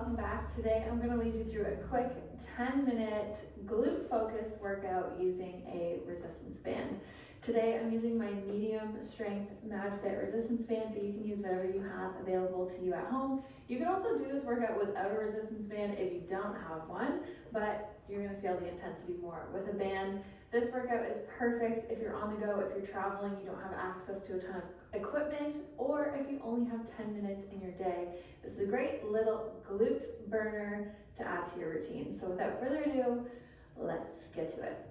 welcome back. Today I'm going to lead you through a quick 10-minute glute focus workout using a resistance band. Today I'm using my medium strength MadFit resistance band, but you can use whatever you have available to you at home. You can also do this workout without a resistance band if you don't have one, but you're going to feel the intensity more with a band. This workout is perfect if you're on the go, if you're traveling, you don't have access to a ton of equipment, or if you only have 10 minutes in your day. This is a great little glute burner to add to your routine. So without further ado, let's get to it.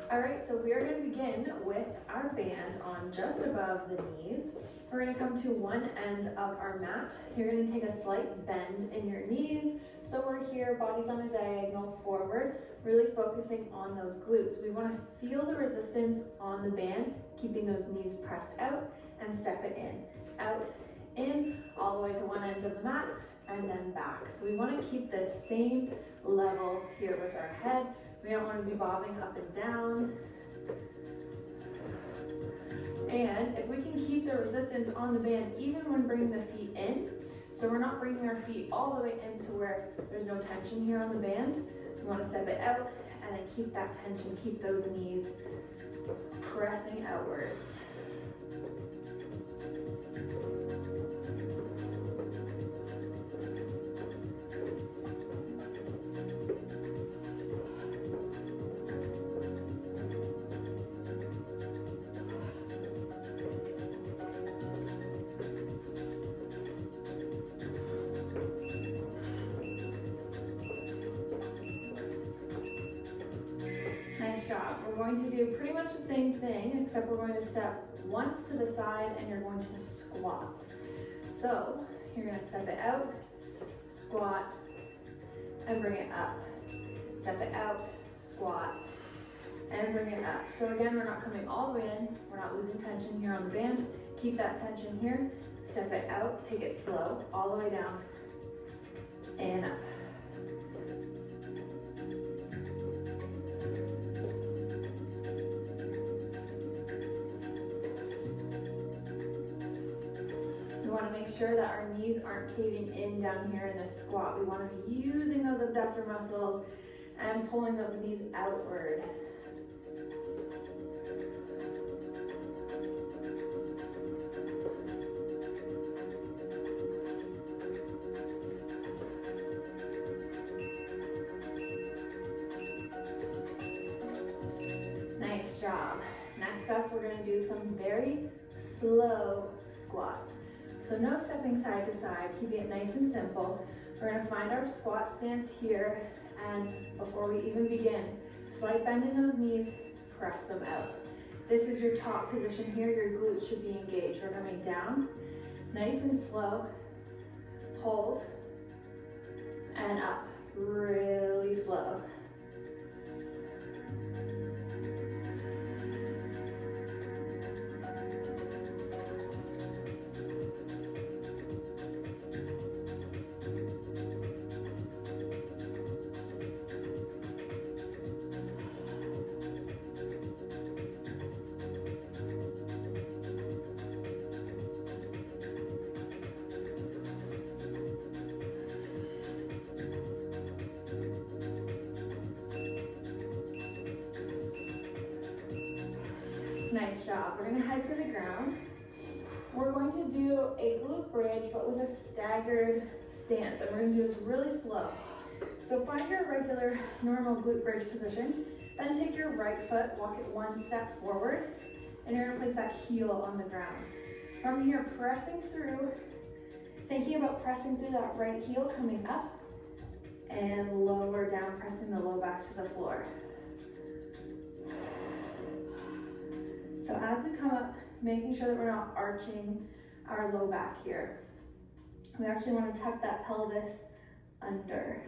All right, so we are going to begin with our band on just above the knees. We're going to come to one end of our mat. You're going to take a slight bend in your knees. So we're here, bodies on a diagonal forward, really focusing on those glutes. We want to feel the resistance on the band, keeping those knees pressed out, and step it in, out, in, all the way to one end of the mat, and then back. So we want to keep the same level here with our head. We don't want to be bobbing up and down. And if we can keep the resistance on the band even when bringing the feet in, so we're not bringing our feet all the way into where there's no tension here on the band. We want to step it out and then keep that tension, keep those knees pressing outwards. Nice job. We're going to do pretty much the same thing, except we're going to step once to the side and you're going to squat. So you're going to step it out, squat, and bring it up. Step it out, squat, and bring it up. So again, we're not coming all the way in. We're not losing tension here on the band. Keep that tension here. Step it out, take it slow, all the way down, and up. We want to make sure that our knees aren't caving in down here in this squat. We want to be using those abductor muscles and pulling those knees outward. Nice job. Next up, we're going to do some very slow squats. So no stepping side to side, keeping it nice and simple. We're going to find our squat stance here, and before we even begin, slight bend in those knees, press them out. This is your top position here. Your glutes should be engaged. We're coming down, nice and slow, hold, and up, really slow. Nice job. We're going to head to the ground. We're going to do a glute bridge, but with a staggered stance. And we're going to do this really slow. So find your regular, normal glute bridge position. Then take your right foot, walk it one step forward, and you're going to place that heel on the ground. From here, pressing through, thinking about pressing through that right heel, coming up, and lower down, pressing the low back to the floor. So as we come up, making sure that we're not arching our low back here. We actually want to tuck that pelvis under.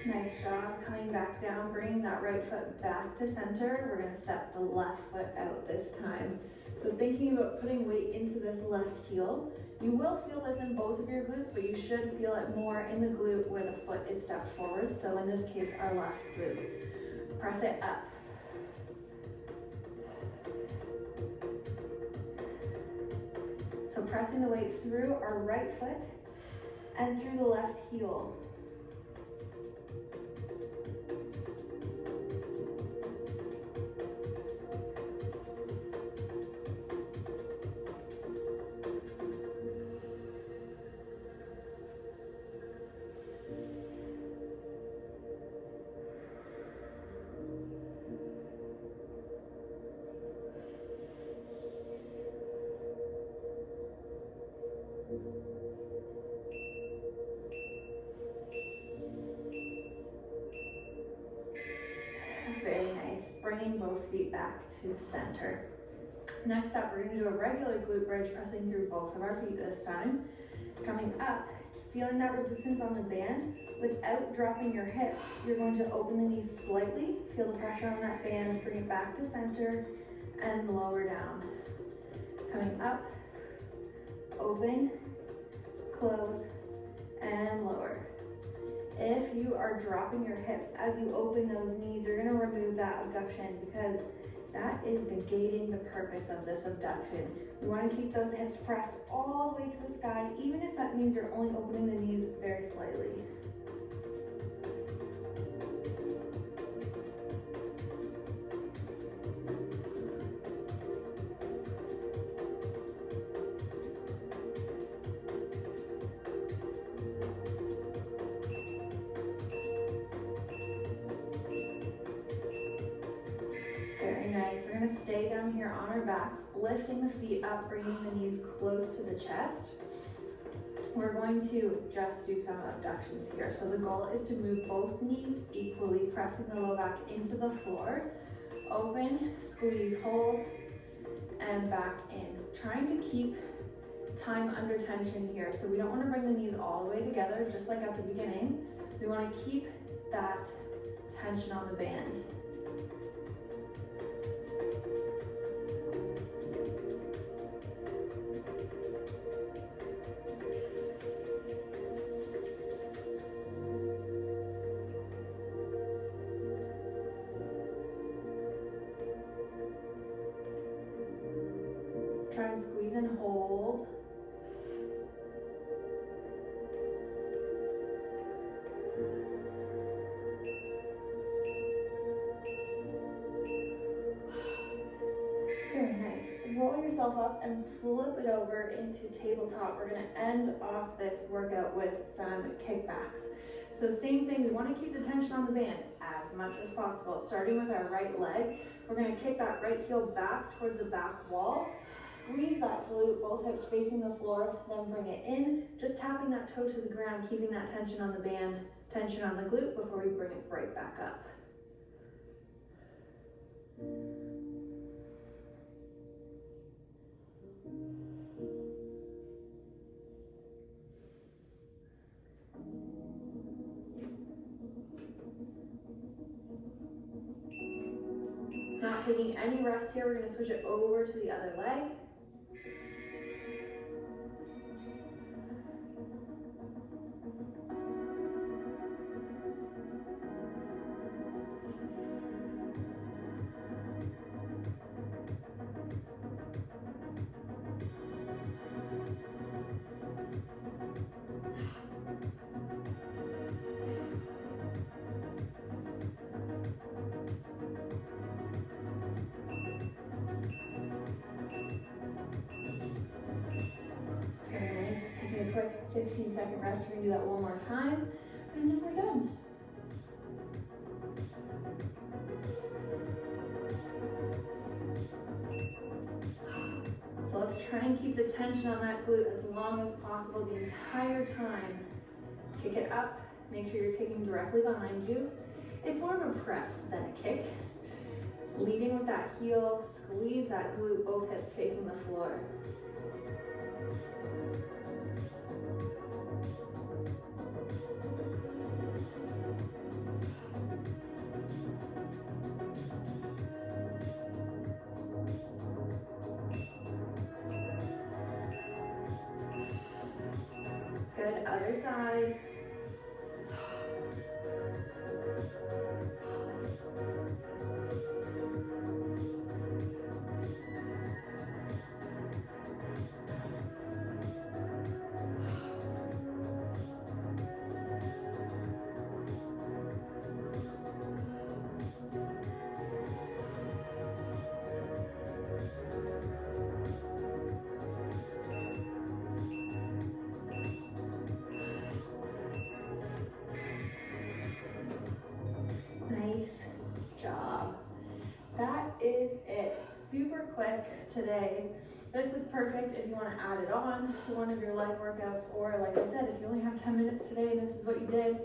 Nice job. Coming back. back down, bringing that right foot back to center. We're gonna step the left foot out this time. So thinking about putting weight into this left heel. You will feel this in both of your glutes, but you should feel it more in the glute where the foot is stepped forward. So in this case, our left glute. Press it up. So pressing the weight through our right foot and through the left heel. Very nice. Bringing both feet back to center. Next up, we're going to do a regular glute bridge, pressing through both of our feet this time. Coming up, feeling that resistance on the band without dropping your hips. You're going to open the knees slightly, feel the pressure on that band, bring it back to center, and lower down. Coming up, open, close, and lower. If you are dropping your hips as you open those knees, you're going to remove that abduction because that is negating the purpose of this abduction. We want to keep those hips pressed all the way to the sky, even if that means you're only opening the knees very slightly. Stay down here on our backs, lifting the feet up, bringing the knees close to the chest. We're going to just do some abductions here. So the goal is to move both knees equally, pressing the low back into the floor. Open, squeeze, hold, and back in. Trying to keep time under tension here. So we don't want to bring the knees all the way together, just like at the beginning. We want to keep that tension on the band. Try and squeeze and hold. Very nice. Roll yourself up and flip it over into tabletop. We're going to end off this workout with some kickbacks. So same thing, we want to keep the tension on the band as much as possible. Starting with our right leg, we're going to kick that right heel back towards the back wall. Squeeze that glute, both hips facing the floor, then bring it in. Just tapping that toe to the ground, keeping that tension on the band, tension on the glute before we bring it right back up. Not taking any rest here, we're going to switch it over to the other leg. A quick 15-second rest. We're going to do that one more time, and then we're done. So let's try and keep the tension on that glute as long as possible the entire time. Kick it up. Make sure you're kicking directly behind you. It's more of a press than a kick. Leading with that heel, squeeze that glute, both hips facing the floor. Good, other side. Nice job. That is it. Super quick today. This is perfect if you want to add it on to one of your leg workouts, or like I said, if you only have 10 minutes today and this is what you did,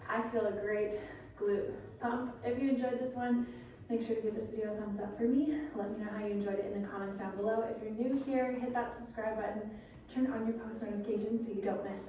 I feel a great glute pump. If you enjoyed this one, make sure to give this video a thumbs up for me. Let me know how you enjoyed it in the comments down below. If you're new here, hit that subscribe button, turn on your post notifications so you don't miss